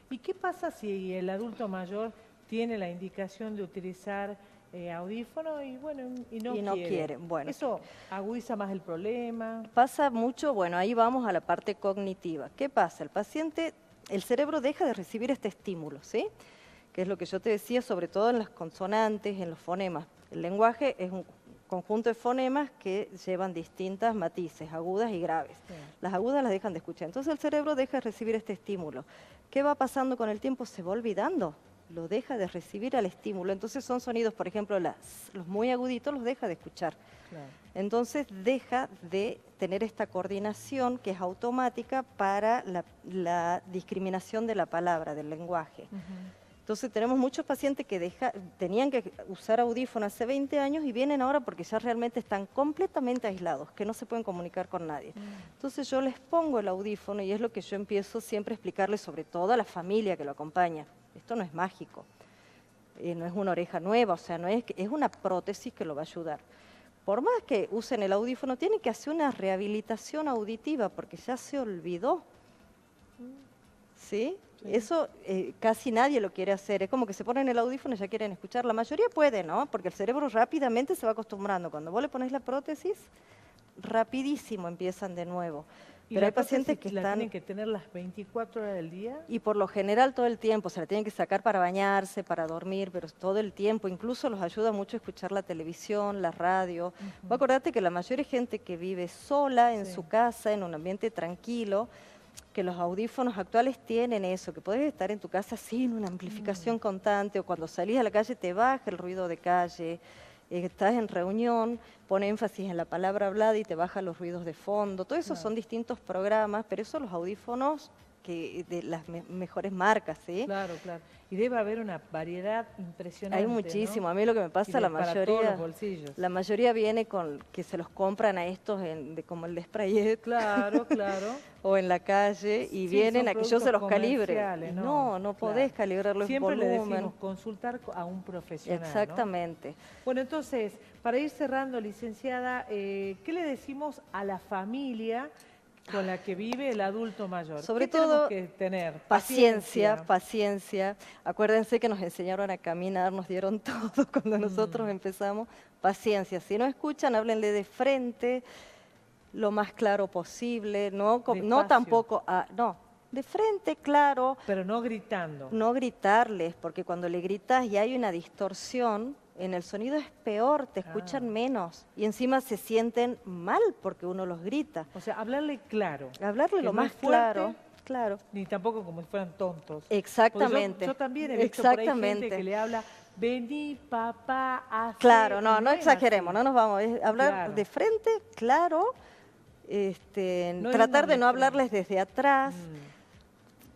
A: ¿Y qué pasa si el adulto mayor tiene la indicación de utilizar audífono y no quiere?
D: Bueno,
A: ¿Eso agudiza más el problema?
D: pasa mucho, bueno, ahí vamos a la parte cognitiva. ¿Qué pasa? El cerebro deja de recibir este estímulo, ¿sí? Que es lo que yo te decía, sobre todo en las consonantes, en los fonemas. El lenguaje es un conjunto de fonemas que llevan distintas matices, agudas y graves.
A: Sí.
D: Las agudas las dejan de escuchar. Entonces el cerebro deja de recibir este estímulo. ¿Qué va pasando con el tiempo? Se va olvidando, lo deja de recibir al estímulo. Entonces son sonidos, por ejemplo, los muy aguditos los deja de escuchar.
A: Claro.
D: Entonces deja de tener esta coordinación que es automática para la discriminación de la palabra, del lenguaje. Entonces tenemos muchos pacientes que tenían que usar audífono hace 20 años y vienen ahora porque ya realmente están completamente aislados, que no se pueden comunicar con nadie. Entonces yo les pongo el audífono y es lo que yo empiezo siempre a explicarles, sobre todo a la familia que lo acompaña. Esto no es mágico, no es una oreja nueva, o sea, es una prótesis que lo va a ayudar. Por más que usen el audífono, tienen que hacer una rehabilitación auditiva porque ya se olvidó. ¿Sí? Sí. Eso casi nadie lo quiere hacer. Es como que se ponen el audífono y ya quieren escuchar. La mayoría puede, ¿no? Porque el cerebro rápidamente se va acostumbrando. Cuando vos le pones la prótesis, rapidísimo empiezan de nuevo. Pero hay pacientes que
A: tienen que tener las 24 horas del día.
D: Y por lo general todo el tiempo. Se la tienen que sacar para bañarse, para dormir, pero todo el tiempo. Incluso los ayuda mucho a escuchar la televisión, la radio. Vos acordate que la mayoría de gente que vive sola en su casa, en un ambiente tranquilo, que los audífonos actuales tienen eso, que puedes estar en tu casa sin una amplificación constante, o cuando salís a la calle te baja el ruido de calle, estás en reunión, pone énfasis en la palabra hablada y te baja los ruidos de fondo. Todo eso son distintos programas, pero eso los audífonos de las mejores marcas, ¿sí?
A: Claro, claro. Y debe haber una variedad impresionante.
D: Hay muchísimo.
A: ¿no?
D: A mí lo que me pasa, la mayoría viene con que se los compran a estos como el de Sprayet.
A: Claro, claro.
D: O en la calle y vienen a que yo se los calibre. No podés calibrarlo en volumen.
A: Siempre le decimos consultar a un profesional.
D: Exactamente.
A: ¿No? Bueno, entonces, para ir cerrando, licenciada, ¿qué le decimos a la familia con la que vive el adulto mayor.
D: Sobre
A: ¿Qué tenemos
D: todo,
A: que tener?
D: paciencia. Acuérdense que nos enseñaron a caminar, nos dieron todo cuando nosotros empezamos. Paciencia. Si no escuchan, háblenle de frente, lo más claro posible. No tampoco, no, de frente, claro.
A: Pero no gritando.
D: No gritarles, porque cuando le gritas y hay una distorsión, en el sonido es peor, te escuchan menos. Y encima se sienten mal porque uno los grita.
A: O sea, hablarle claro.
D: Hablarle lo más claro. Claro.
A: Ni tampoco como si fueran tontos.
D: Exactamente.
A: Yo también he visto por ahí gente que le habla, vení, papá, haz.
D: Claro, no exageremos, no nos vamos. Es hablar de frente, claro. Tratar de no hablarles desde atrás.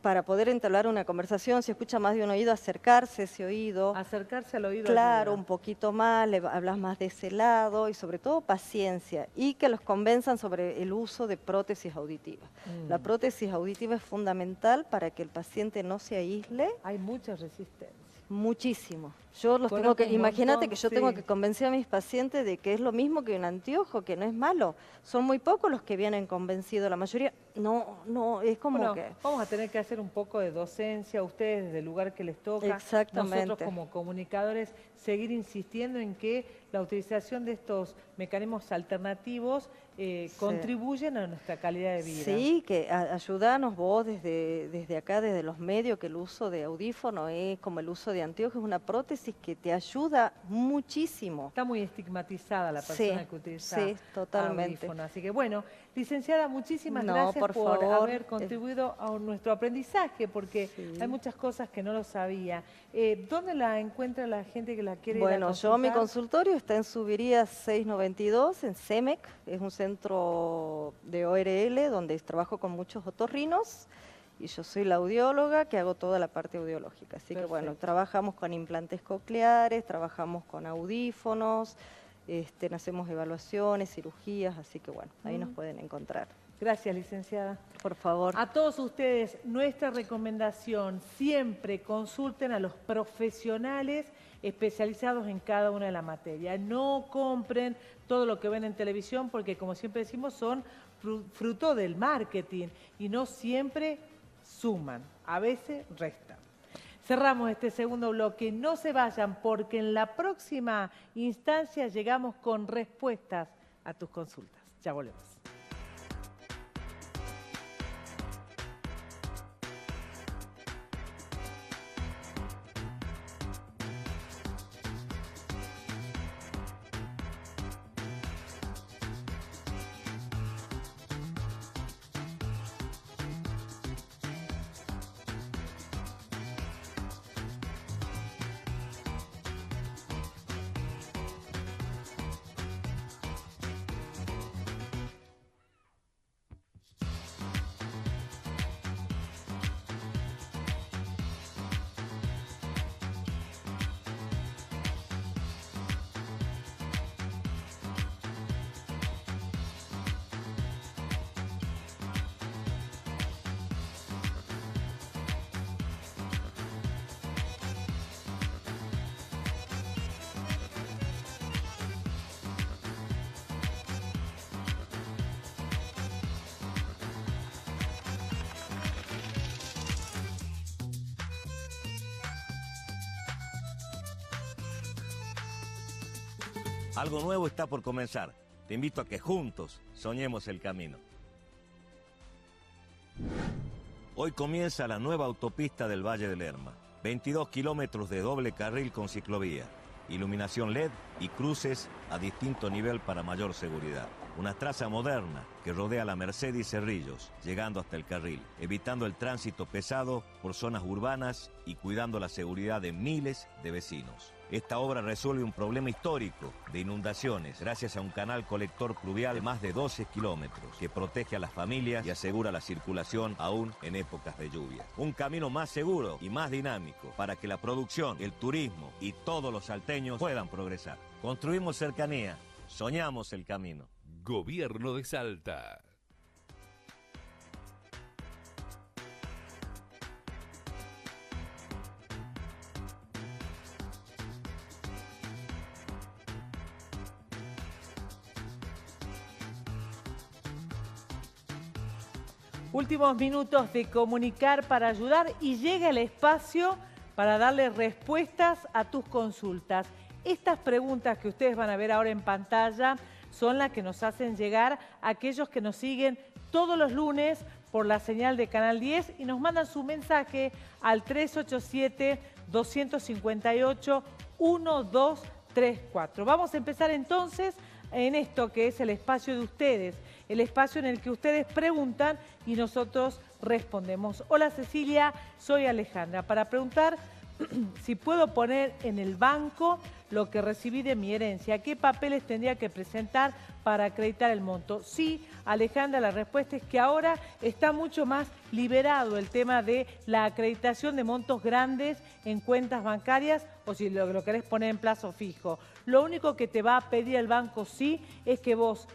D: Para poder entablar una conversación, si escucha más de un oído, acercarse ese oído.
A: Acercarse al oído.
D: Claro,
A: ayuda.
D: un poquito más, le hablas más de ese lado y sobre todo paciencia. Y que los convenzan sobre el uso de prótesis auditivas. La prótesis auditiva es fundamental para que el paciente no se aísle.
A: Hay mucha resistencia.
D: Muchísimo. Yo los tengo que, imagínate que yo tengo que convencer a mis pacientes de que es lo mismo que un anteojo, que no es malo. Son muy pocos los que vienen convencidos, la mayoría no, es como que...
A: Vamos a tener que hacer un poco de docencia, ustedes desde el lugar que les toca.
D: Exactamente.
A: Nosotros como comunicadores seguir insistiendo en que la utilización de estos mecanismos alternativos contribuyen a nuestra calidad de vida.
D: Sí, que ayudanos vos desde acá, desde los medios, que el uso de audífono es como el uso de anteojos, es una prótesis que te ayuda muchísimo.
A: Está muy estigmatizada la persona que utiliza
D: totalmente.
A: audífono. Así que bueno, licenciada, muchísimas gracias por haber contribuido a nuestro aprendizaje, porque hay muchas cosas que no lo sabía. ¿Dónde la encuentra la gente que la quiere ir a consultar?
D: Mi consultorio está en Subiría 692, en CEMEC, es un centro de ORL donde trabajo con muchos otorrinos y yo soy la audióloga que hago toda la parte audiológica. Así que bueno, trabajamos con implantes cocleares, trabajamos con audífonos, hacemos evaluaciones, cirugías, así que bueno, ahí nos pueden encontrar.
A: Gracias, licenciada.
D: Por favor.
A: A todos ustedes, nuestra recomendación, siempre consulten a los profesionales especializados en cada una de las materias. No compren todo lo que ven en televisión porque, como siempre decimos, son fruto del marketing y no siempre suman, a veces restan. Cerramos este segundo bloque. No se vayan porque en la próxima instancia llegamos con respuestas a tus consultas. Ya volvemos.
B: Algo nuevo está por comenzar. Te invito a que juntos soñemos el camino. Hoy comienza la nueva autopista del Valle del Lerma. 22 kilómetros de doble carril con ciclovía, iluminación LED y cruces a distinto nivel para mayor seguridad. Una traza moderna que rodea la Merced y Cerrillos, llegando hasta el carril, evitando el tránsito pesado por zonas urbanas y cuidando la seguridad de miles de vecinos. Esta obra resuelve un problema histórico de inundaciones gracias a un canal colector pluvial de más de 12 kilómetros que protege a las familias y asegura la circulación aún en épocas de lluvia. Un camino más seguro y más dinámico para que la producción, el turismo y todos los salteños puedan progresar. Construimos cercanía, soñamos el camino.
C: Gobierno de Salta.
A: Últimos minutos de comunicar para ayudar y llega el espacio para darle respuestas a tus consultas. Estas preguntas que ustedes van a ver ahora en pantalla son las que nos hacen llegar a aquellos que nos siguen todos los lunes por la señal de Canal 10 y nos mandan su mensaje al 387-258-1234. Vamos a empezar entonces en esto que es el espacio de ustedes, el espacio en el que ustedes preguntan y nosotros respondemos. Hola Cecilia, soy Alejandra. Para preguntar si puedo poner en el banco lo que recibí de mi herencia, ¿qué papeles tendría que presentar para acreditar el monto? Sí, Alejandra, la respuesta es que ahora está mucho más liberado el tema de la acreditación de montos grandes en cuentas bancarias o si lo querés poner en plazo fijo. Lo único que te va a pedir el banco sí es que vos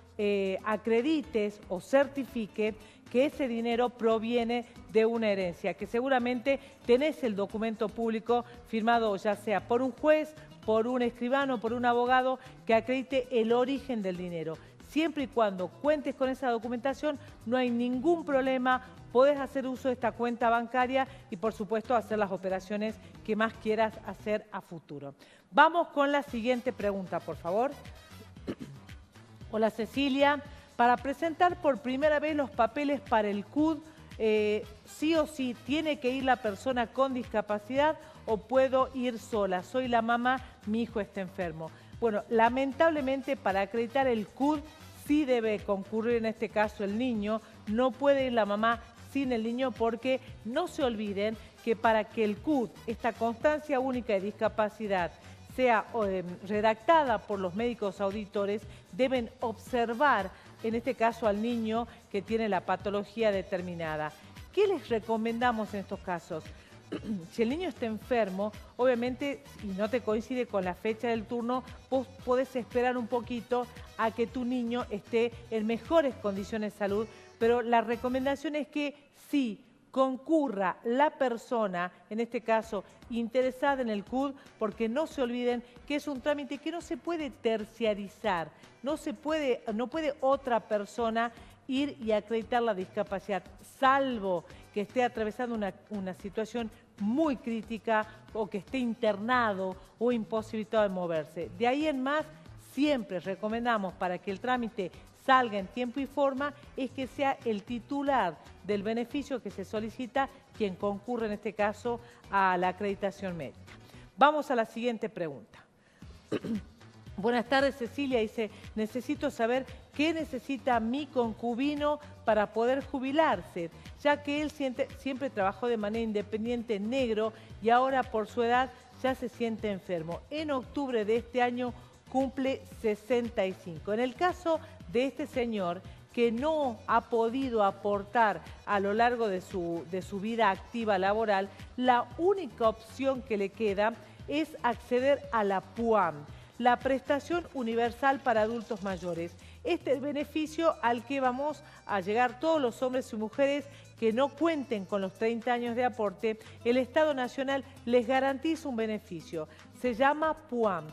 A: acredites o certifique que ese dinero proviene de una herencia, que seguramente tenés el documento público firmado ya sea por un juez, por un escribano, por un abogado, que acredite el origen del dinero. Siempre y cuando cuentes con esa documentación, no hay ningún problema, podés hacer uso de esta cuenta bancaria y por supuesto hacer las operaciones que más quieras hacer a futuro. Vamos con la siguiente pregunta, por favor. Hola Cecilia. Para presentar por primera vez los papeles para el CUD, sí o sí tiene que ir la persona con discapacidad o puedo ir sola. Soy la mamá, mi hijo está enfermo. Bueno, lamentablemente para acreditar el CUD sí debe concurrir en este caso el niño, no puede ir la mamá sin el niño porque no se olviden que para que el CUD, esta constancia única de discapacidad, sea redactada por los médicos auditores, deben observar en este caso al niño que tiene la patología determinada. ¿Qué les recomendamos en estos casos? Si el niño está enfermo, obviamente, y no te coincide con la fecha del turno, vos podés esperar un poquito a que tu niño esté en mejores condiciones de salud, pero la recomendación es que sí concurra la persona, en este caso interesada en el CUD, porque no se olviden que es un trámite que no se puede terciarizar, no puede otra persona ir y acreditar la discapacidad, salvo que esté atravesando una situación muy crítica o que esté internado o imposibilitado de moverse. De ahí en más, siempre recomendamos para que el trámite salga en tiempo y forma, es que sea el titular del beneficio que se solicita quien concurre en este caso a la acreditación médica. Vamos a la siguiente pregunta. Buenas tardes, Cecilia. Dice, necesito saber qué necesita mi concubino para poder jubilarse, ya que él siempre trabajó de manera independiente en negro y ahora por su edad ya se siente enfermo. En octubre de este año cumple 65. En el caso de este señor que no ha podido aportar a lo largo de su vida activa laboral, la única opción que le queda es acceder a la PUAM, la Prestación Universal para Adultos Mayores. Este es el beneficio al que vamos a llegar todos los hombres y mujeres que no cuenten con los 30 años de aporte. El Estado Nacional les garantiza un beneficio. Se llama PUAM.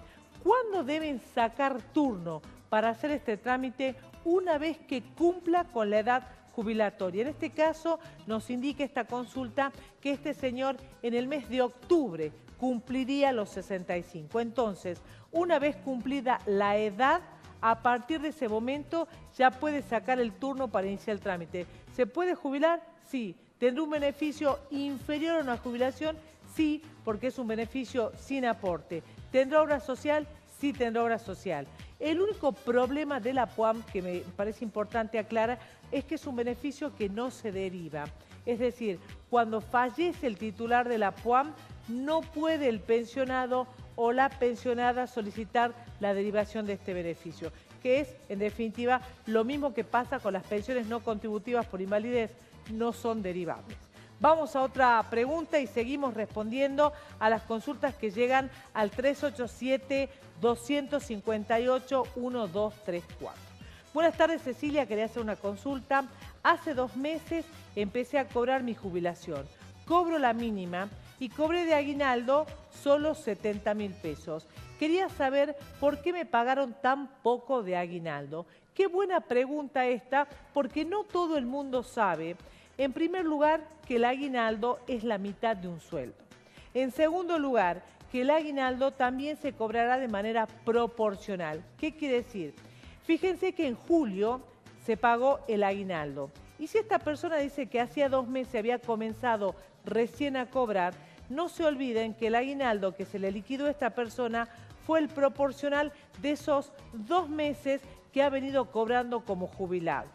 A: ¿Cuándo deben sacar turno para hacer este trámite? Una vez que cumpla con la edad jubilatoria. En este caso nos indica esta consulta que este señor en el mes de octubre cumpliría los 65. Entonces, una vez cumplida la edad, a partir de ese momento ya puede sacar el turno para iniciar el trámite. ¿Se puede jubilar? Sí. ¿Tendrá un beneficio inferior a una jubilación? Sí, porque es un beneficio sin aporte. ¿Tendrá obra social? Sí, tendrá obra social. El único problema de la PUAM, que me parece importante aclarar, es que es un beneficio que no se deriva. Es decir, cuando fallece el titular de la PUAM, no puede el pensionado o la pensionada solicitar la derivación de este beneficio, que es, en definitiva, lo mismo que pasa con las pensiones no contributivas por invalidez, no son derivables. Vamos a otra pregunta y seguimos respondiendo a las consultas que llegan al 387-258-1234. Buenas tardes, Cecilia. Quería hacer una consulta. Hace 2 meses empecé a cobrar mi jubilación. Cobro la mínima y cobré de aguinaldo solo 70.000 pesos. Quería saber por qué me pagaron tan poco de aguinaldo. Qué buena pregunta esta, porque no todo el mundo sabe En primer lugar, que el aguinaldo es la mitad de un sueldo. En segundo lugar, que el aguinaldo también se cobrará de manera proporcional. ¿Qué quiere decir? Fíjense que en julio se pagó el aguinaldo. Y si esta persona dice que hacía 2 meses había comenzado recién a cobrar, no se olviden que el aguinaldo que se le liquidó a esta persona fue el proporcional de esos 2 meses que ha venido cobrando como jubilado.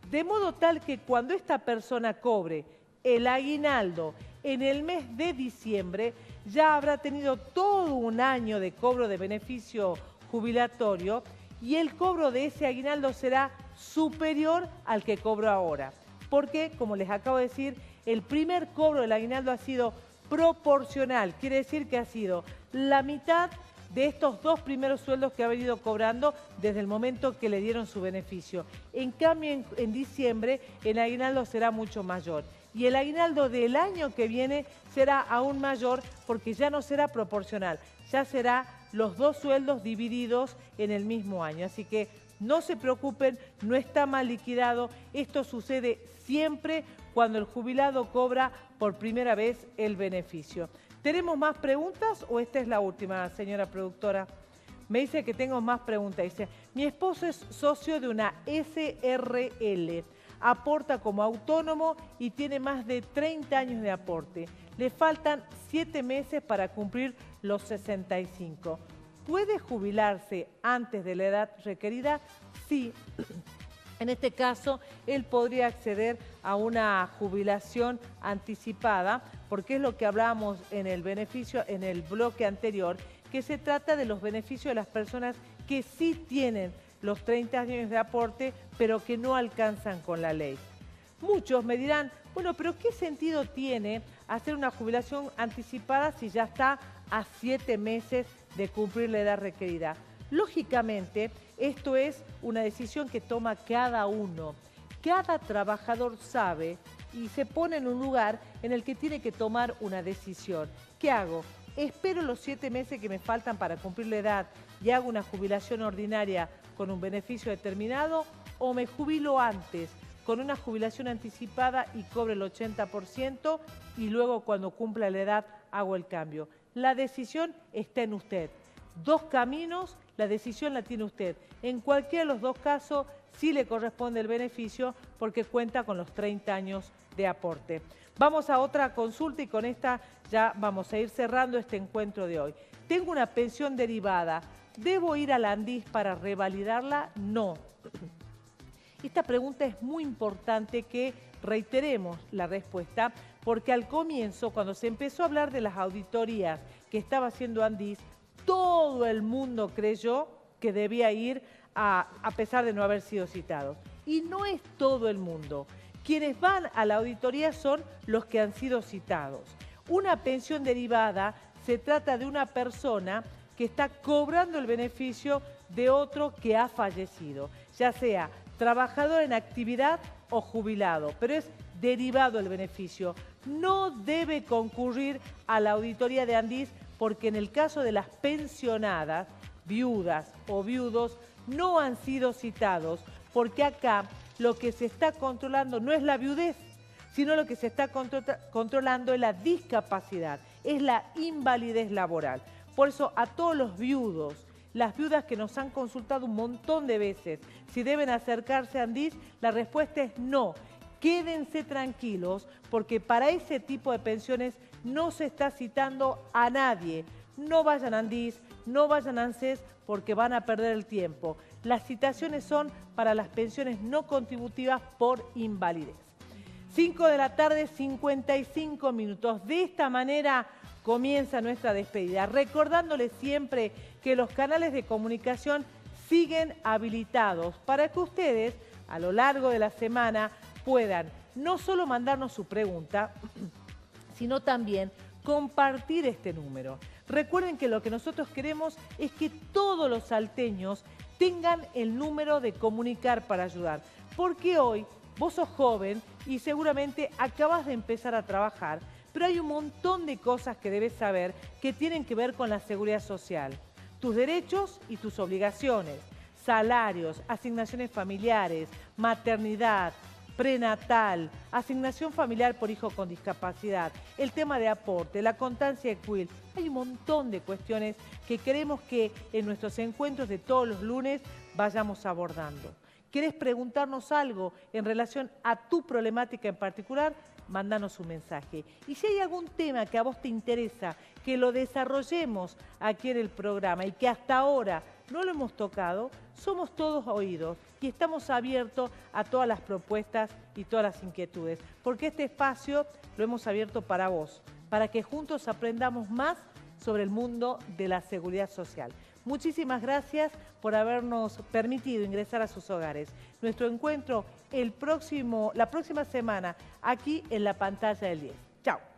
A: De modo tal que cuando esta persona cobre el aguinaldo en el mes de diciembre, ya habrá tenido todo un año de cobro de beneficio jubilatorio y el cobro de ese aguinaldo será superior al que cobró ahora. Porque, como les acabo de decir, el primer cobro del aguinaldo ha sido proporcional, quiere decir que ha sido la mitad de estos 2 primeros sueldos que ha venido cobrando desde el momento que le dieron su beneficio. En cambio, en diciembre el aguinaldo será mucho mayor. Y el aguinaldo del año que viene será aún mayor porque ya no será proporcional, ya será los 2 sueldos divididos en el mismo año. Así que no se preocupen, no está mal liquidado. Esto sucede siempre cuando el jubilado cobra por primera vez el beneficio. ¿Tenemos más preguntas o esta es la última, señora productora? Me dice que tengo más preguntas. Dice, mi esposo es socio de una SRL, aporta como autónomo y tiene más de 30 años de aporte. Le faltan 7 meses para cumplir los 65. ¿Puede jubilarse antes de la edad requerida? Sí. En este caso, él podría acceder a una jubilación anticipada, porque es lo que hablábamos en el beneficio, en el bloque anterior, que se trata de los beneficios de las personas que sí tienen los 30 años de aporte, pero que no alcanzan con la ley. Muchos me dirán, bueno, pero ¿qué sentido tiene hacer una jubilación anticipada si ya está a 7 meses de cumplir la edad requerida? Lógicamente, esto es una decisión que toma cada uno. Cada trabajador sabe y se pone en un lugar en el que tiene que tomar una decisión. ¿Qué hago? ¿Espero los 7 meses que me faltan para cumplir la edad y hago una jubilación ordinaria con un beneficio determinado o me jubilo antes con una jubilación anticipada y cobro el 80% y luego cuando cumpla la edad hago el cambio? La decisión está en usted. 2 caminos, la decisión la tiene usted. En cualquiera de los 2 casos sí le corresponde el beneficio porque cuenta con los 30 años de aporte. Vamos a otra consulta y con esta ya vamos a ir cerrando este encuentro de hoy. Tengo una pensión derivada. ¿Debo ir al ANDIS para revalidarla? No. Esta pregunta es muy importante que reiteremos la respuesta porque al comienzo, cuando se empezó a hablar de las auditorías que estaba haciendo ANDIS, todo el mundo creyó que debía ir a pesar de no haber sido citados. Y no es todo el mundo. Quienes van a la auditoría son los que han sido citados. Una pensión derivada se trata de una persona que está cobrando el beneficio de otro que ha fallecido, ya sea trabajador en actividad o jubilado, pero es derivado el beneficio. No debe concurrir a la auditoría de ANDIS porque en el caso de las pensionadas, viudas o viudos, no han sido citados, porque acá lo que se está controlando no es la viudez, sino lo que se está controlando es la discapacidad, es la invalidez laboral. Por eso a todos los viudos, las viudas que nos han consultado un montón de veces si deben acercarse a ANDIS, la respuesta es no. Quédense tranquilos porque para ese tipo de pensiones no se está citando a nadie. No vayan a ANDIS, no vayan a ANSES porque van a perder el tiempo. Las citaciones son para las pensiones no contributivas por invalidez. 5 de la tarde, 55 minutos. De esta manera comienza nuestra despedida, recordándoles siempre que los canales de comunicación siguen habilitados para que ustedes a lo largo de la semana puedan no solo mandarnos su pregunta, sino también compartir este número. Recuerden que lo que nosotros queremos es que todos los salteños tengan el número de comunicar para ayudar, porque hoy vos sos joven y seguramente acabas de empezar a trabajar, pero hay un montón de cosas que debes saber que tienen que ver con la seguridad social. Tus derechos y tus obligaciones, salarios, asignaciones familiares, maternidad, prenatal, asignación familiar por hijo con discapacidad, el tema de aporte, la constancia equil. Hay un montón de cuestiones que queremos que en nuestros encuentros de todos los lunes vayamos abordando. ¿Querés preguntarnos algo en relación a tu problemática en particular? Mándanos un mensaje. Y si hay algún tema que a vos te interesa, que lo desarrollemos aquí en el programa y que hasta ahora no lo hemos tocado, somos todos oídos y estamos abiertos a todas las propuestas y todas las inquietudes, porque este espacio lo hemos abierto para vos, para que juntos aprendamos más sobre el mundo de la seguridad social. Muchísimas gracias por habernos permitido ingresar a sus hogares. Nuestro encuentro la próxima semana aquí en la pantalla del 10. Chao.